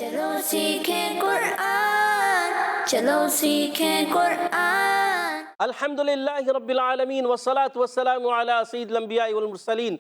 چلو سیکھیں قرآن، چلو سیکھیں قرآن۔ الحمدللہ رب العالمین والصلاة والسلام علی سید الانبیاء والمرسلین،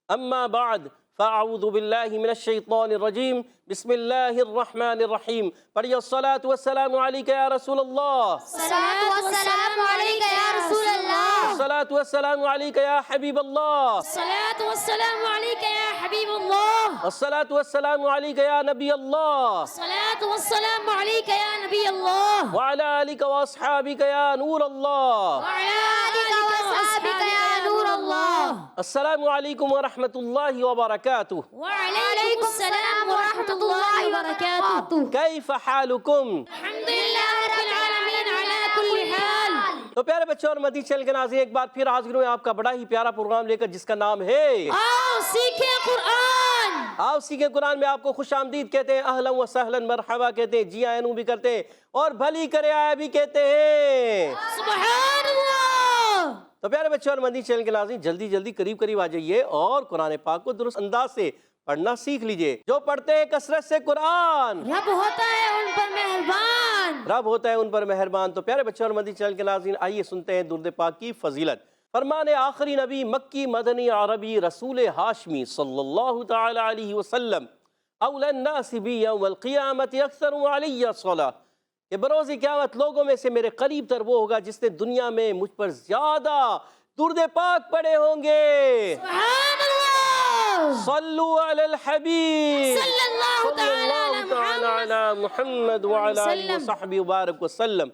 اما بعد فاعوذ باللہ من الشیطان الرجیم، بسم اللہ الرحمن الرحیم۔ پڑھیے الصلاة والسلام علیکہ یا رسول اللہ، الصلاۃ والسلام علیکہ یا رسول اللہ، الصلاة والسلام علیکہ یا حبیب اللہ، الصلاۃ والسلام علیکہ یا حبیب اللہ، الصلاة والسلام علیکہ یا نبی اللہ، الصلاۃ والسلام علیکہ یا نبی اللہ، وعلی آلک واصحابک یا نور اللہ۔ وعلی آلک واصحابک یا نور اللہ۔ السلام علیکم ورحمۃ اللہ وبرکاتہ۔ وعلیکم السلام ورحمۃ اللہ وبرکاتہ۔ کیف حالکم؟ الحمدللہ رب العالمین علی کل حال۔ تو پیارے بچوں اور مدنی چینل کے ناظرین، ایک بار پھر حاضر ہوئے آپ کا بڑا ہی پیارا پروگرام لے کر، جس کا نام ہے آؤ سیکھیں قرآن۔ آؤ سیکھیں قرآن میں آپ کو خوش آمدید کہتے ہیں، اہلا و سہلا مرحبا کہتے ہیں، جی آئیں بھی کرتے ہیں، اور بھلی کرے آیا بھی کہتے ہیں۔ سبحان اللہ۔ تو پیارے بچوں اور مدنی چینل کے ناظرین، جلدی جلدی قریب آ جائیے اور قرآن پاک کو درست انداز سے پڑھنا سیکھ لیجئے۔ جو پڑھتے ہیں کثرت سے قرآن، رب ہوتا ہے ان پر مہربان۔ رب ہوتا ہے ان پر مہربان۔ تو پیارے بچوں اور مدنی چینل کے ناظرین، آئیے سنتے ہیں درود پاک کی فضیلت۔ فرمان آخری نبی مکی مدنی عربی رسول ہاشمی صلی اللہ تعالی علیہ وسلم، اولی الناس بی یوم القیامت اکثر علی الصلاۃ، کہ بروز قیامت لوگوں میں سے میرے قریب تر وہ ہوگا جس نے دنیا میں مجھ پر زیادہ درود پاک پڑھے ہوں گے۔ سبحان اللہ۔ صلو علی الحبیب صلی اللہ تعالی علی محمد وعلی آلہ وصحبہ وبارک وسلم۔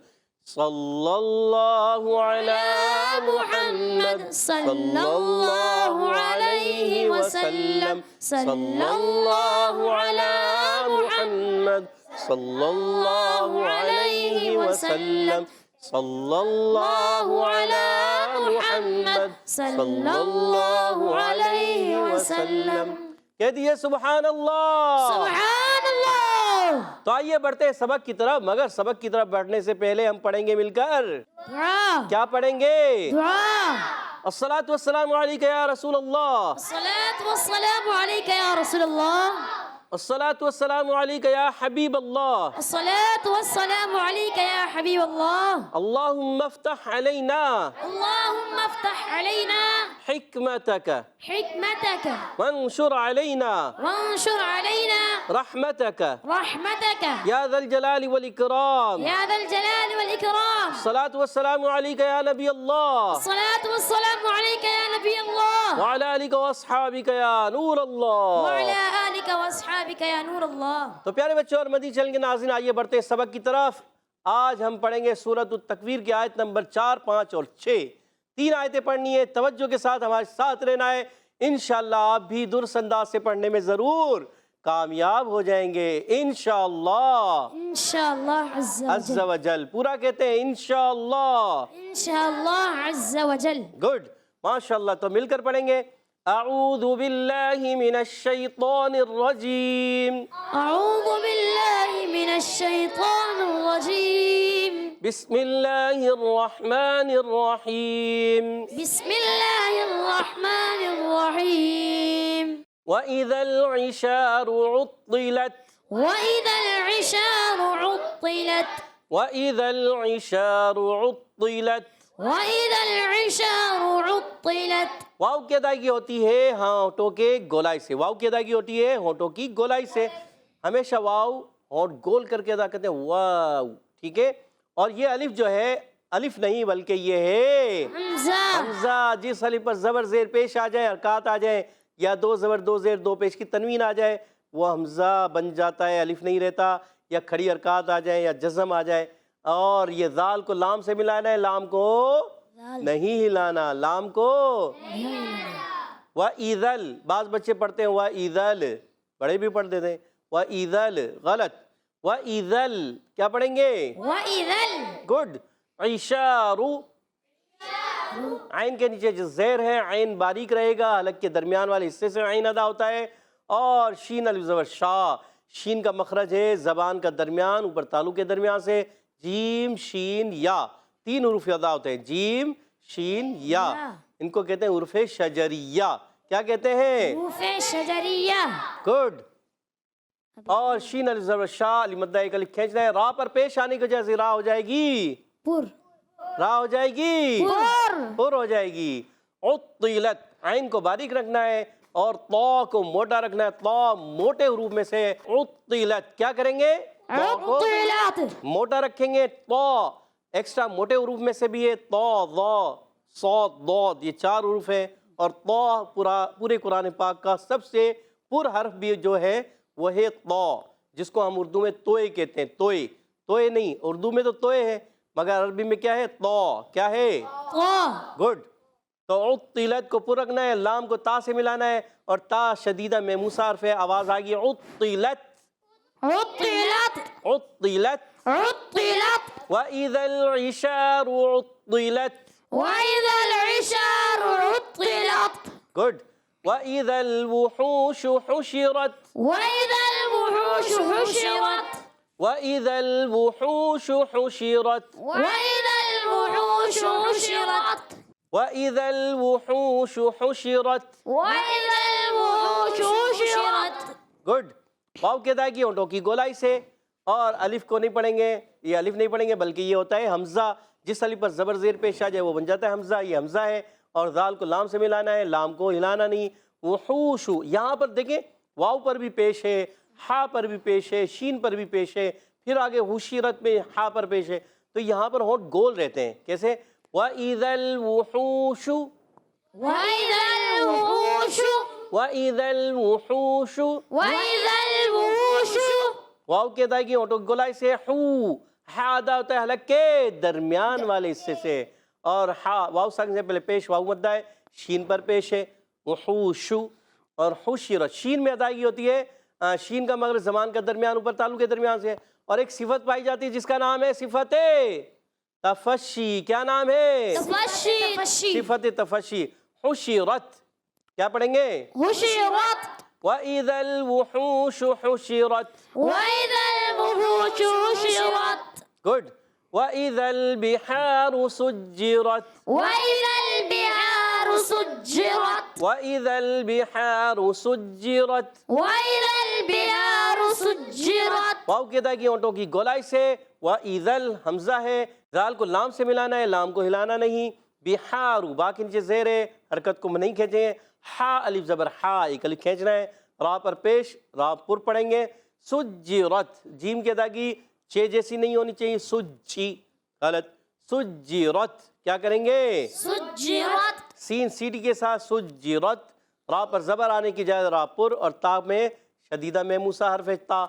صلی اللہ علی محمد صلی اللہ علیہ وسلم، صلی اللہ علی محمد صلی اللہ علیہ وسلم، صلی اللہ علی محمد صلی اللہ علیہ وسلم۔ کہہ دیئے سبحان اللہ۔ سبحان اللہ۔ تو آئیے بڑھتے ہیں سبق کی طرف، مگر سبق کی طرف بڑھنے سے پہلے ہم پڑھیں گے مل کر، دعا۔ کیا پڑھیں گے؟ دعا۔ الصلاۃ والسلام علیکہ یا رسول اللہ، الصلاۃ والسلام علیکہ یا رسول اللہ، الصلاۃ والسلام علیکہ یا حبیب اللہ، الصلاۃ والسلام علیکہ یا حبیب اللہ۔ اللہم افتح علینا اللہم افتح علینا حکمتک حکمتک وانشر علینا وانشر علینا رحمتک رحمتک یا ذا الجلال والاکرام۔ یا ذا الجلال والاکرام۔ الصلاۃ والسلام علیکہ یا نبی اللہ، الصلاۃ والسلام علیکہ یا نبی اللہ، وعلی آلک واصحابک یا نور اللہ۔ وعلی آلک واصحابک یا نور اللہ۔ تو پیارے بچوں اور مدنی چینل کے ناظرین، آئیے بڑھتے ہیں سبق کی طرف۔ آج ہم پڑھیں گے سورۃ التکویر کی آیت نمبر 4، 5 اور 6۔ 3 آیتیں پڑھنی ہے، توجہ کے ساتھ ہمارے ساتھ رہنا ہے۔ انشاءاللہ آپ بھی درست انداز سے پڑھنے میں ضرور کامیاب ہو جائیں گے، انشاءاللہ انشاءاللہ عز و جل۔ پورا کہتے ہیں انشاءاللہ۔ انشاءاللہ عز و جل۔ گڈ، ماشاءاللہ۔ تو مل کر پڑھیں گے، اعوذ باللہ من الشیطان الرجیم، اعوذ باللہ من الشیطان الرجیم، بسم اللہ الرحمن الرحیم، بسم اللہ الرحمن الرحیم۔ وَإِذَا الْعِشَارُ عُطِّلَتْ، وَإِذَا الْعِشَارُ عُطِّلَتْ، وَإِذَا الْعِشَارُ عُطِّلَتْ۔ وَإِذَا الْعِشَارُ عُطِّلَتْ۔ واو کی ادائیگی ہوتی ہے ہونٹوں کے گولائی سے، واو کی ادائیگی ہوتی ہے ہونٹوں کی گولائی سے۔ ہمیشہ واو ہونٹ گول کر کے ادا کرتے ہیں، واو، ٹھیک ہے؟ اور یہ الف جو ہے، الف نہیں بلکہ یہ ہے حمزہ۔ حمزہ۔ جس الف پر زبر زیر پیش آ جائے، حرکات آ جائے، یا 2 زبر 2 زیر 2 پیش کی تنوین آ جائے، وہ حمزہ بن جاتا ہے، الف نہیں رہتا۔ یا کھڑی حرکات آ جائیں یا جزم آ جائے۔ اور یہ ذال کو لام سے ملانا ہے، لام کو نہیں ہلانا، لام کو۔ وَإِذَا، بعض بچے پڑھتے ہیں وَإِذَا، بڑے بھی پڑھ دیتے ہیں وَإِذَا، غلط۔ وَإِذَا، کیا پڑھیں گے؟ وَإِذَا، گڈ۔ عِشَارُ، عین کے نیچے جو زیر ہے، عین باریک رہے گا، حلق کے درمیان والے حصے سے عین ادا ہوتا ہے۔ اور شین الف زبر شا، شین کا مخرج ہے زبان کا درمیان، اوپر تالو کے درمیان سے۔ جیم شین یا، 3 حروف ادا ہوتے ہیں، جیم شین یا۔ ان کو کہتے ہیں حروف شجریہ۔ کیا کہتے ہیں؟ حروف شجریہ۔ گڈ۔ اور شین الف زبر شاہ علی مدہ ایک الف کھینچنا ہے، را پر پیش آنے کی وجہ سے را ہو جائے گی پر را ہو جائے گی پر ہو جائے گی۔ عطلت عین کو باریک رکھنا ہے اور طا کو موٹا رکھنا ہے، طا موٹے حروف میں سے، عطلت کیا کریں گے؟ طا کو عطلت موٹا رکھیں گے، طا ایکسٹرا موٹے حروف میں سے بھی ہے، طا ضا صاد ضاد یہ چار حروف ہیں، اور طا پورے قرآن پاک کا سب سے پر حرف بھی جو ہے وہ ہے طا، جس کو ہم اردو میں توئے کہتے ہیں، توئے توئے نہیں، اردو میں تو توئے ہے مگر عربی میں کیا ہے؟ طا کیا ہے؟ گڈ۔ تو عطلت کو پر رکھنا ہے، لام کو تا سے ملانا ہے اور تا شدیدہ میموسہ حرف ہے، آواز آئے گی عطلت عطلت عطلت۔ عطلت وَإِذَا الْعِشَارُ عُطِّلَتْ وإذا العشار عطلت گڈ۔ وَإِذَا الْوُحُوشُ حُشِرَتْ وإذا الوحوش حشرت وَإِذَا الْوُحُوشُ حُشِرَتْ وإذا الوحوش حشرت وَإِذَا الْوُحُوشُ حُشِرَتْ وإذا الوحوش حشرت گڈ۔ واو کی ادائیگی ہونٹوں کی گولائی سے، اور الف کو نہیں پڑھیں گے، یہ الف نہیں پڑھیں گے بلکہ یہ ہوتا ہے حمزہ، جس الف پر زبر زیر پیش آ جائے وہ بن جاتا ہے حمزہ، یہ حمزہ ہے، اور ذال کو لام سے ملانا ہے، لام کو ہلانا نہیں۔ وحوش یہاں پر دیکھیں واو پر بھی پیش ہے، ہا پر بھی پیش ہے، شین پر بھی پیش ہے، پھر آگے حشرت میں ہا پر پیش ہے، تو یہاں پر ہونٹ گول رہتے ہیں، کیسے؟ وَإِذَا الْوُحُوشُ وإذا الوحوش وَإِذَا الْوُحُوشُ وإذا الوحوش واو کی ادائیگی ہونٹوں کی گولائی سے، حو ہا ادا ہوتا ہے حلق کے درمیان والے حصے سے، اور ہا واو ساکن سے پہلے پیش واو مدہ ہے، شین پر پیش ہے، وحوش اور حشرت شین میں ادائیگی ہوتی ہے، شین کا مغرب زمان کا درمیان اوپر تعلق کے درمیان سے، اور ایک صفت پائی جاتی ہے جس کا نام ہے صفت تفشی۔ کیا نام ہے؟ تفشی صفت تفشی۔ حشرت کیا پڑھیں گے؟ حشرت وَإِذَا الْوُحُوشُ حُشِرَتْ وإذا الوحوش حشرت گڈ۔ وَإِذَا الْبِحَارُ سُجِّرَتْ وإذا البحار سجرت وَإِذَا الْبِحَارُ سُجِّرَتْ وإذا البحار سجرت واو کی ادائیگی ہونٹوں کی گولائی سے، وَإِذَا حمزہ ہے، ذال کو لام سے ملانا ہے، لام کو ہلانا نہیں، بحارو با کے نیچے زیر ہے، حرکت کو نہیں کھینچیں، ہا الف زبر ہا ایک الف کھینچنا ہے، را پر پیش را پر پڑھیں گے، سجرت جیم کی ادائیگی چھ جیسی نہیں ہونی چاہیے، سجی غلط، سجرت کیا کریں گے؟ سجرت سین سیٹی کے ساتھ سجرت، را پر زبر آنے کی جائے را پر، اور تا میں شدیدہ میموسہ حرف ہے تا،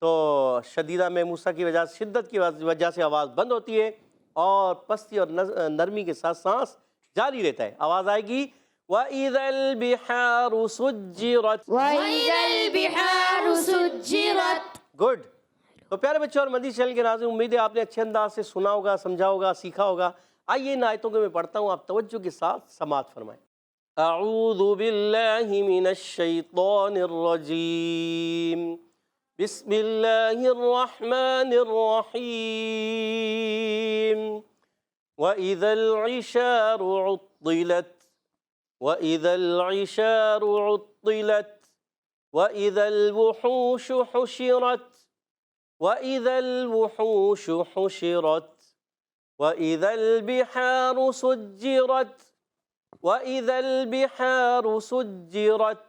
تو شدیدہ میموسہ کی وجہ سے شدت کی وجہ سے آواز بند ہوتی ہے، اور پستی اور نرمی کے ساتھ سانس جاری رہتا ہے، آواز آئے گی وَإِذَا الْبِحَارُ سُجِّرَتْ وإذا البحار سجرت گڈ۔ تو پیارے بچوں اور مدنی چینل کے ناظرین، امید ہے آپ نے اچھے انداز سے سنا ہوگا، سمجھا ہوگا، سیکھا ہوگا۔ آئیے ان آیتوں کو میں پڑھتا ہوں، آپ توجہ کے ساتھ سماعت فرمائیں۔ اعوذ باللہ من الشیطان الرجیم، بسم اللہ الرحمن الرحیم۔ وَإِذَا الْعِشَارُ عُطِّلَتْ وَإِذَا الْعِشَارُ عُطِّلَتْ وَإِذَا الْوُحُوشُ حُشِرَتْ وَإِذَا الْوُحُوشُ حُشِرَتْ وَإِذَا الْبِحَارُ سُجِّرَتْ وَإِذَا الْبِحَارُ سُجِّرَتْ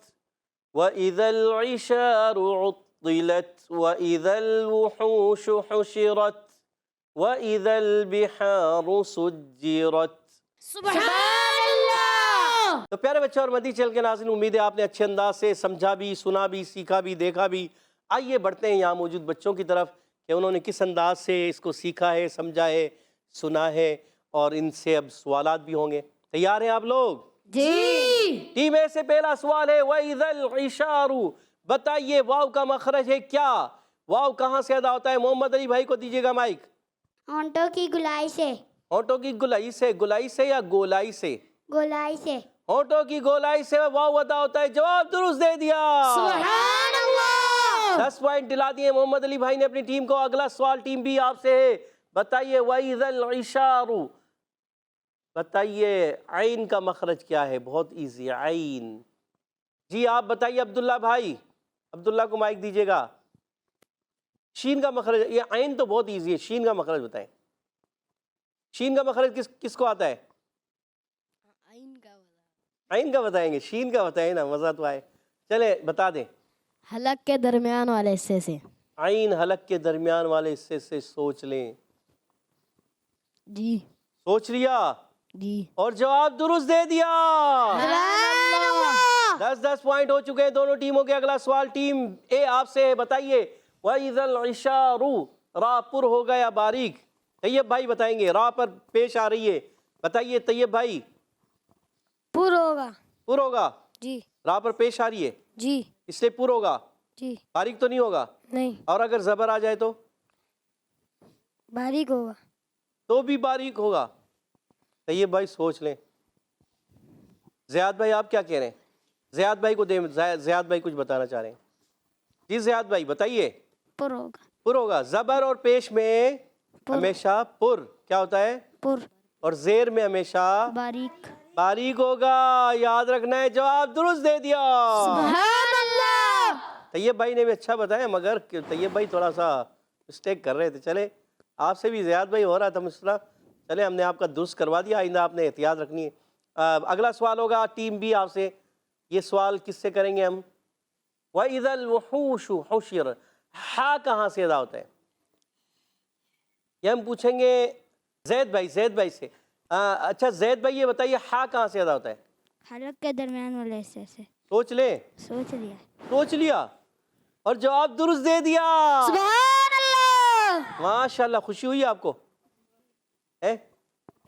وَإِذَا الْعِشَارُ عُطِّلَتْ وَإِذَا الْوُحُوشُ حُشِرَتْ وَإِذَا الْبِحَارُ سُجِّرَتْ۔ سبحان اللہ۔ تو پیارے بچوں اور مدنی چینل کے ناظرین، امید ہے آپ نے اچھے انداز سے سمجھا بھی، سنا بھی، سیکھا بھی، دیکھا بھی۔ آئیے بڑھتے ہیں یہاں موجود بچوں کی طرف کہ انہوں نے کس انداز سے اس کو سیکھا ہے، سمجھا ہے، سنا ہے، اور ان سے اب سوالات بھی ہوں گے۔ تیار ہیں آپ لوگ؟ جی ٹیم اے سے پہلا سوال ہے، وَإِذَا الْعِشَارُ بتائیے واو کا مخرج ہے کیا؟ واو کہاں سے ادا ہوتا ہے؟ محمد علی بھائی کو دیجیے گا مائک۔ ہونٹوں کی گلائی سے ہونٹوں کی گلائی سے، گلائی سے یا گولائی سے؟ گولائی سے ہونٹوں کی گولائی سے واو ادا ہوتا ہے، جواب درست دے دیا۔ سبحان اللہ۔ 10 پوائنٹ دلا دیے محمد علی بھائی نے اپنی ٹیم کو۔ اگلا سوال ٹیم بھی آپ سے ہے، بتائیے وَإِذَا الْعِشَارُ بتائیے عین کا مخرج کیا ہے؟ بہت ایزی، عین۔ جی آپ بتائیے عبداللہ بھائی، عبداللہ کو مائک دیجیے گا۔ شین کا مخرج، یہ عین تو بہت ایزی ہے، شین کا مخرج بتائیں. شین کا مخرج کس کو آتا ہے؟ عین کا بتائیں گے، شین کا بتائیں نا، مزہ تو آئے. چلے بتا دیں. حلق کے درمیان والے حصے سے. عین حلق کے درمیان والے حصے سے. سوچ لیں. جی. سوچ لیا جی. اور جواب درست دے دیا. 10 پوائنٹ ہو چکے ہیں دونوں ٹیموں کے. اگلا سوال ٹیم اے آپ سے ہے، بتائیے. وَإِذَا الْعِشَارُ را پر ہوگا یا باریک؟ طیب بھائی بتائیں گے. را پر پیش آ رہی ہے، بتائیے طیب بھائی. پر ہوگا. پر ہوگا. جی. را پر پیش آ رہی ہے جی. اس لیے پر ہوگا. جی. باریک تو نہیں ہوگا. نہیں. اور اگر زبر آ جائے تو باریک ہوگا. تو بھی باریک ہوگا. طیب بھائی سوچ لیں. زیاد بھائی آپ کیا کہہ رہے ہیں؟ زیاد بھائی کو دیں. زیاد بھائی کچھ بتانا چاہ رہے ہیں. جی زیاد بھائی بتائیے. پر ہوگا. پر ہوگا. زبر اور پیش میں ہمیشہ پر کیا ہوتا ہے؟ پر. اور زیر میں ہمیشہ باریک. باریک ہوگا. یاد رکھنا ہے. جواب درست دے دیا. سبحان اللہ. طیب بھائی نے بھی اچھا بتایا، مگر طیب بھائی تھوڑا سا مسٹیک کر رہے تھے. چلے آپ سے بھی زیاد بھائی ہو رہا تھا مسئلہ. چلے ہم نے آپ کا درست کروا دیا، آئندہ آپ نے احتیاط رکھنی ہے. اگلا سوال ہوگا ٹیم بی آپ سے. یہ سوال کس سے کریں گے ہم؟ وَإِذَا الْوُحُوشُ حُشِرَتْ. ہا کہاں سے ادا ہوتا ہے؟ یہ ہم پوچھیں گے زید بھائی سے. اچھا زید بھائی یہ بتائیے ہا کہاں سے ادا ہوتا ہے؟ حلق کے درمیان والے حصے سے. سوچ لیں. سوچ لیا اور جواب درست دے دیا. سبحان اللہ. ماشاءاللہ. خوشی ہوئی آپ کو؟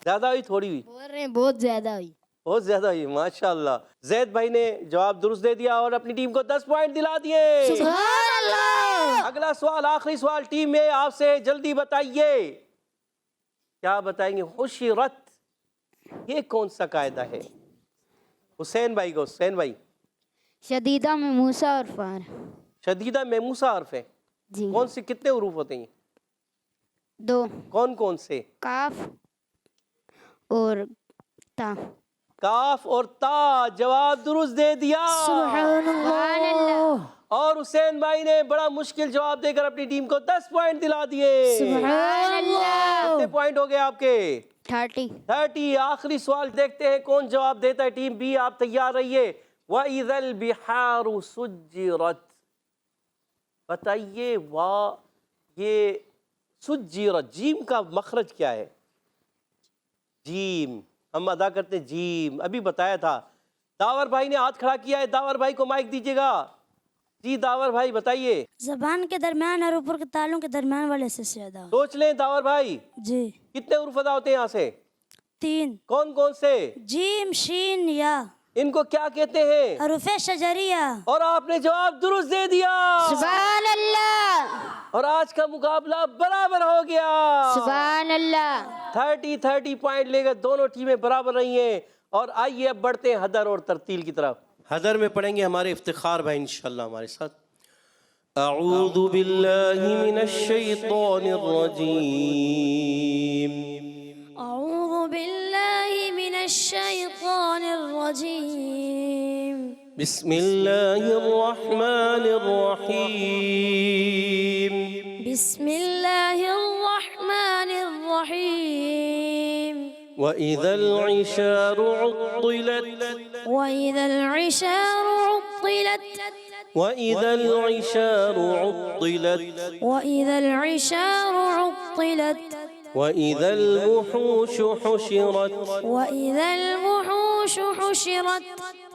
زیادہ ہوئی تھوڑی ہوئی؟ بول رہے ہیں بہت زیادہ ہوئی. بہت زیادہ ہوئی. ماشاءاللہ. زید بھائی نے جواب درست دے دیا اور اپنی ٹیم کو 10 پوائنٹ دلا دیے. سبحان اللہ. اگلا سوال آخری سوال ٹیم میں آپ سے. جلدی بتائیے. کیا بتائیں گے؟ حشرت یہ کون سا قاعدہ ہے؟ حسین بھائی کو. حسین بھائی. شدیدہ میں موسیٰ اور فار. شدیدہ میں موسیٰ حرف ہے. جی. کون سے کتنے حروف ہوتے ہیں؟ 2. کون سے؟ کاف اور تا. کاف اور تا. جواب درست دے دیا. سبحان اللہ. اور حسین بھائی نے بڑا مشکل جواب دے کر اپنی ٹیم کو 10 پوائنٹ دلا دیے. سبحان اللہ. کتنے پوائنٹ ہو گئے آپ کے؟ 30. آخری سوال دیکھتے ہیں کون جواب دیتا ہے. ٹیم بی آپ تیار رہیے. وَإِذَا الْبِحَارُ سُجِّرَتْ. بتائیے یہ سجرت جیم کا مخرج کیا ہے؟ جیم. ہم ادا کرتے ہیں جیم. ابھی بتایا تھا. داور بھائی نے ہاتھ کھڑا کیا ہے. داور بھائی کو مائک دیجیے گا. جی داور بھائی بتائیے. زبان کے درمیان اور اوپر کے تالوں کے درمیان والے سے زیادہ. سوچ لیں داور بھائی. جی. کتنے حروف ادا ہوتے ہیں یہاں سے؟ 3. کون سے؟ جیم شین یا. ان کو کیا کہتے ہیں؟ حروف شجریہ. اور آپ نے جواب درست دے دیا. سبحان اللہ. اور آج کا مقابلہ برابر ہو گیا. سبحان اللہ. 30 پوائنٹ لے کر دونوں ٹیمیں برابر رہی ہیں. اور آئیے اب بڑھتے ہیں حدر اور ترتیل کی طرف. حدر میں پڑھیں گے ہمارے افتخار بھائی انشاءاللہ ہمارے ساتھ. اعوذ باللہ من الشیطان الرجیم. اعوذ باللہ من الشیطان الرجیم. بسم اللہ الرحمن الرحیم. بسم اللہ الرحمن الرحیم. وَإِذَا الْعِشَارُ عُطِّلَتْ. وَإِذَا الْعِشَارُ عُطِّلَتْ. وَإِذَا الْعِشَارُ عُطِّلَتْ. وَإِذَا الْعِشَارُ عُطِّلَتْ. وَإِذَا الْوُحُوشُ حُشِرَتْ. وَإِذَا الْوُحُوشُ حُشِرَتْ.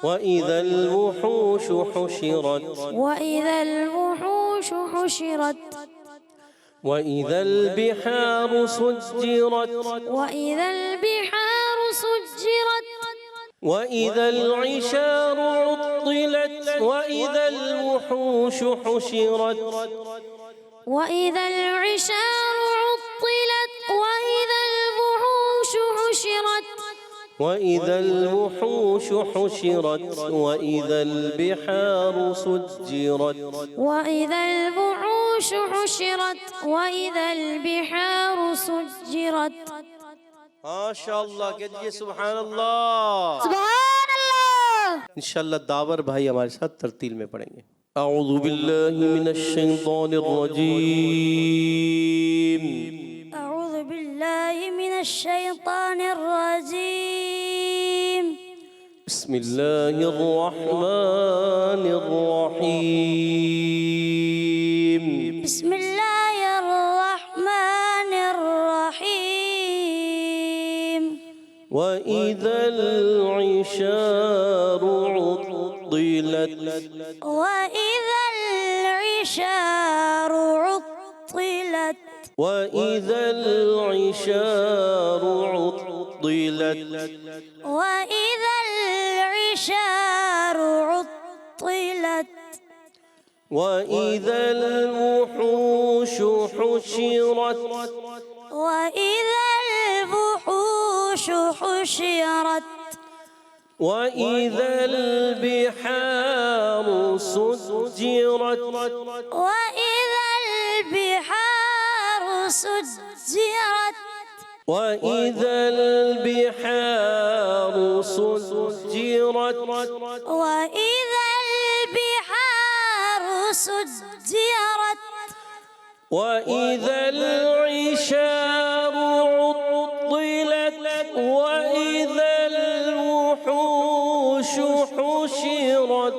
وَإِذَا الْوُحُوشُ حُشِرَتْ. وَإِذَا الْوُحُوشُ حُشِرَتْ. وَإِذَا الْبِحَارُ سُجِّرَتْ. وَإِذَا الْبِحَارُ سُجِّرَتْ. وَإِذَا الْعِشَارُ عُطِّلَتْ. وَإِذَا الْوُحُوشُ حُشِرَتْ. وَإِذَا الْعِشَارُ عُطِّلَتْ. وَإِذَا الْوُحُوشُ حُشِرَتْ. وَإِذَا الْوُحُوشُ حُشِرَتْ. وَإِذَا الْبِحَارُ سُجِّرَتْ. وَإِذَا الْوُحُوشُ حُشِرَتْ. وَإِذَا الْبِحَارُ سُجِّرَتْ. ماشاءاللہ کہیے سبحان اللہ. سبحان اللہ. انشاءاللہ داور بھائی ہمارے ساتھ ترتیل میں پڑھیں گے. أعوذ بالله من الشيطان الرجيم. أعوذ بالله من الشيطان الرجيم. بسم الله الرحمن الرحيم. بسم الله الرحمن الرحيم. وإذا العشار عطلت وإذا العشار عطلت وإذا العشار عطلت وإذا العشار عطلت وإذا الوحوش حشرت وإذا الوحوش حشرت وإذا البحار سجرت وإذا البحار سجرت وإذا البحار سجرت وإذا البحار سجرت وإذا العشار عطلت وإذا الوحوش حشرت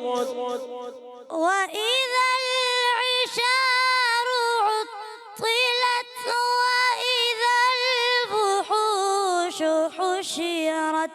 وإذا العشار عطلت وإذا الوحوش حشرت.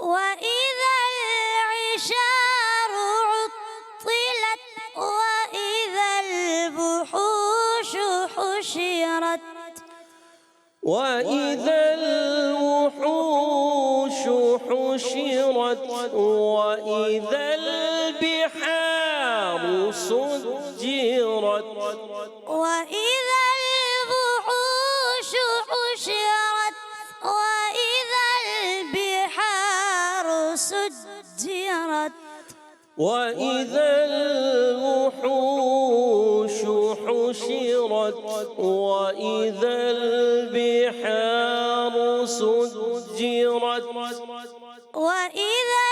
وإذا العشار عطلت وإذا الوحوش حشرت وإذا الوحوش حشرت وإذا البحار سجرت وإذا الوحوش حشرت وإذا البحار سجرت وإذا الوحوش حشرت وإذا البحار سجرت وإذا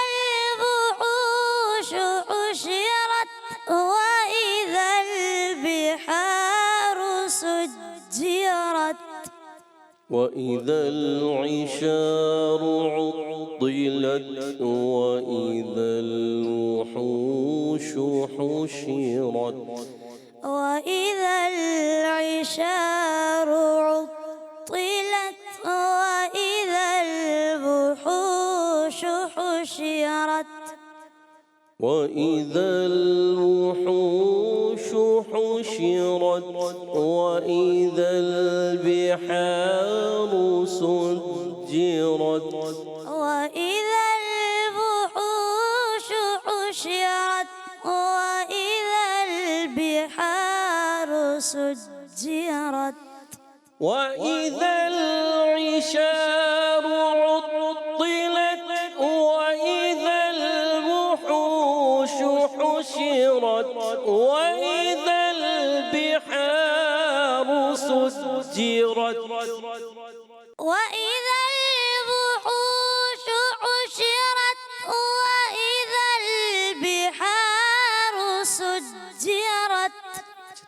الوحوش حشرت وإذا البحار سجرت وإذا العشار عطلت وإذا الوحوش حشرت وإذا العشار عطلت وإذا الوحوش حشرت وإذا الوحوش حشرت وإذا البحار سجرت وإذا الوحوش حشرت وإذا البحار سجرت وإذا العشار عطلت وإذا الوحوش حشرت وإذا البحار سجرت وإذا الوحوش حشرت وإذا البحار سجرت.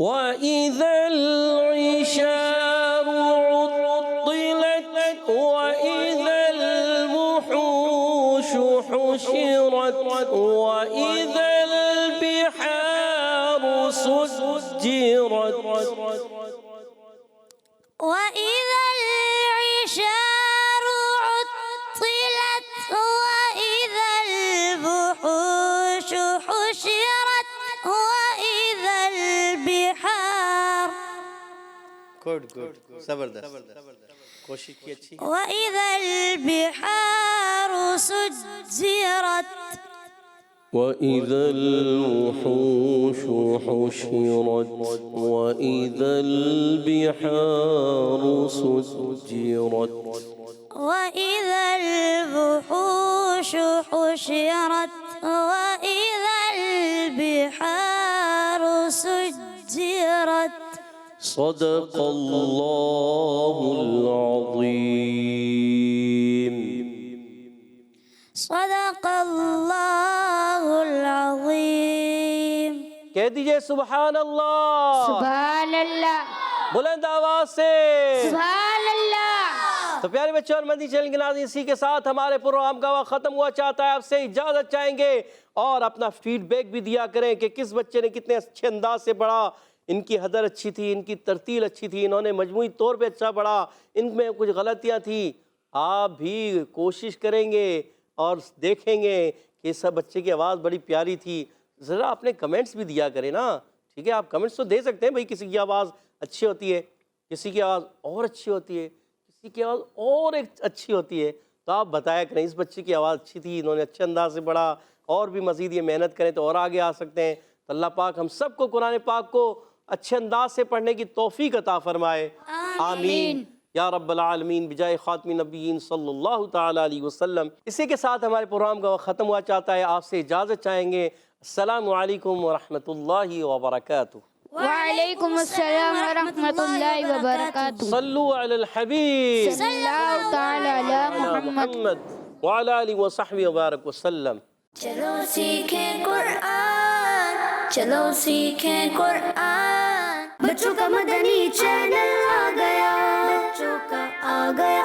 وإذا العشار عطلت وإذا الوحوش حشرت وإذا البحار سجرت وإذا العشار عطلت وإذا الوحوش حشرت وإذا البحار گڈ گڈ زبردست کوشش کی اچھی وَإِذَا الْبِحَارُ سُجِّرَتْ وَإِذَا الْوُحُوشُ حُشِرَتْ وَإِذَا الْبِحَارُ سُجِّرَتْ وَإِذَا الْوُحُوشُ حُشِرَتْ وَإِذَا الْبِحَارُ سُجِّرَتْ صدق اللہ العظیم صدق اللہ العظیم کہہ دیجئے سبحان اللہ سبحان اللہ بلند آواز سے سبحان اللہ۔ تو پیارے بچوں اور مدنی چینل کے ناظرین، اسی کے ساتھ ہمارے پروگرام کا وقت ختم ہوا۔ چاہتا ہے آپ سے اجازت چاہیں گے اور اپنا فیڈ بیک بھی دیا کریں کہ کس بچے نے کتنے اچھے انداز سے پڑھا، ان کی حدر اچھی تھی، ان کی ترتیل اچھی تھی، انہوں نے مجموعی طور پہ اچھا پڑھا، ان میں کچھ غلطیاں تھیں۔ آپ بھی کوشش کریں گے اور دیکھیں گے کہ اس بچے کی آواز بڑی پیاری تھی۔ ذرا اپنے کمنٹس بھی دیا کریں نا، ٹھیک ہے؟ آپ کمنٹس تو دے سکتے ہیں، بھائی کسی کی آواز اچھی ہوتی ہے، کسی کی آواز اور اچھی ہوتی ہے، کسی کی آواز اور اچھی ہوتی ہے، تو آپ بتایا کریں اس بچے کی آواز اچھی تھی، انہوں نے اچھے انداز سے پڑھا، اور بھی مزید یہ محنت کریں تو اور آگے آ سکتے ہیں۔ تو اللہ پاک ہم سب کو قرآن پاک کو اچھے انداز سے پڑھنے کی توفیق عطا فرمائے، آمین یا رب العالمین، بجائے خاتم نبیین صلی اللہ تعالی علیہ وسلم۔ اسی کے ساتھ ہمارے پروگرام کا وقت ختم ہوا۔ چاہتا ہے آپ سے اجازت چاہیں گے۔ السلام علیکم ورحمۃ اللہ وبرکاتہ۔ وعلیکم السلام ورحمۃ اللہ وبرکاتہ۔ صلو علی الحبیب صلی اللہ تعالی علی محمد وعلی آلہ وصحبہ وبارک وسلم۔ چلو سیکھیں قرآن، چلو سیکھیں قرآن، بچوں کا مدنی چینل آ گیا، بچوں کا آ گیا